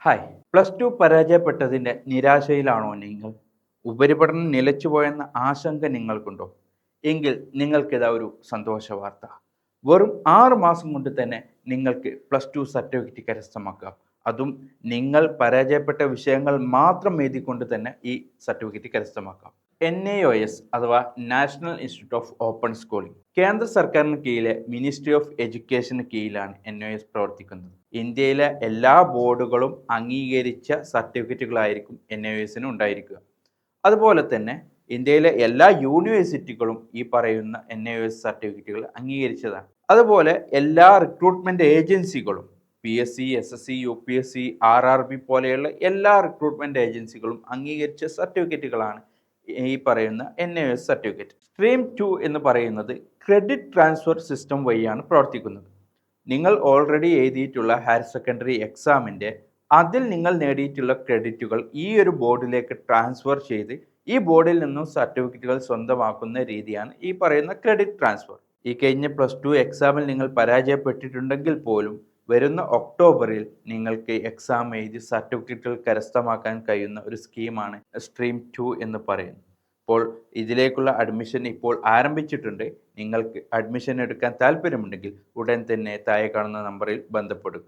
Hi. +2 പരാജയപ്പെട്ടതിന്റെ നിരാശയിലാണോ നിങ്ങൾ? ഉപരിപഠനം നിലച്ചുപോയെന്ന ആശങ്ക നിങ്ങൾക്കുണ്ടോ? എങ്കിൽ നിങ്ങൾക്കിതാ ഒരു സന്തോഷ വാർത്ത. വെറും 6 മാസം കൊണ്ട് തന്നെ നിങ്ങൾക്ക് +2 സർട്ടിഫിക്കറ്റ് കരസ്ഥമാക്കാം. അതും നിങ്ങൾ പരാജയപ്പെട്ട വിഷയങ്ങൾ മാത്രം എഴുതിക്കൊണ്ട് തന്നെ ഈ സർട്ടിഫിക്കറ്റ് കരസ്ഥമാക്കാം. NIOS അഥവാ national institute of open schooling കേന്ദ്ര സർക്കാരിന് കീഴിലെ മിനിസ്ട്രി ഓഫ് എഡ്യൂക്കേഷന് കീഴിലാണ് NIOS പ്രവർത്തിക്കുന്നത്. ഇന്ത്യയിലെ എല്ലാ ബോർഡുകളും അംഗീകരിച്ച സർട്ടിഫിക്കറ്റുകളായിരിക്കും NIOSന് ഉണ്ടായിരിക്കുക. അതുപോലെ തന്നെ ഇന്ത്യയിലെ എല്ലാ യൂണിവേഴ്സിറ്റികളും ഈ പറയുന്ന NIOS സർട്ടിഫിക്കറ്റുകൾ അംഗീകരിച്ചതാണ്. അതുപോലെ എല്ലാ റിക്രൂട്ട്മെന്റ് ഏജൻസികളും PSC, SSC, UPSC, RRB പോലെയുള്ള എല്ലാ റിക്രൂട്ട്മെന്റ് ഏജൻസികളും അംഗീകരിച്ച സർട്ടിഫിക്കറ്റുകളാണ് ഈ പറയുന്ന NIOS സർട്ടിഫിക്കറ്റ്. സ്ട്രീം 2 എന്ന് പറയുന്നത് ക്രെഡിറ്റ് ട്രാൻസ്ഫർ സിസ്റ്റം വഴിയാണ് പ്രവർത്തിക്കുന്നത്. നിങ്ങൾ ഓൾറെഡി എഴുതിയിട്ടുള്ള ഹയർ സെക്കൻഡറി എക്സാമിൻ്റെ അതിൽ നിങ്ങൾ നേടിയിട്ടുള്ള ക്രെഡിറ്റുകൾ ഈ ഒരു ബോർഡിലേക്ക് ട്രാൻസ്ഫർ ചെയ്ത് ഈ ബോർഡിൽ നിന്നും സർട്ടിഫിക്കറ്റുകൾ സ്വന്തമാക്കുന്ന രീതിയാണ് ഈ പറയുന്ന ക്രെഡിറ്റ് ട്രാൻസ്ഫർ. ഈ കഴിഞ്ഞ +2 എക്സാമിൽ നിങ്ങൾ പരാജയപ്പെട്ടിട്ടുണ്ടെങ്കിൽ പോലും വരുന്ന ഒക്ടോബറിൽ നിങ്ങൾക്ക് എക്സാം എഴുതി സർട്ടിഫിക്കറ്റുകൾ കരസ്ഥമാക്കാൻ കഴിയുന്ന ഒരു സ്കീമാണ് സ്ട്രീം 2 എന്ന് പറയുന്നത്. അപ്പോൾ ഇതിലേക്കുള്ള അഡ്മിഷൻ ഇപ്പോൾ ആരംഭിച്ചിട്ടുണ്ട്. നിങ്ങൾക്ക് അഡ്മിഷൻ എടുക്കാൻ താല്പര്യമുണ്ടെങ്കിൽ ഉടൻ തന്നെ താഴെ കാണുന്ന നമ്പറിൽ ബന്ധപ്പെടുക.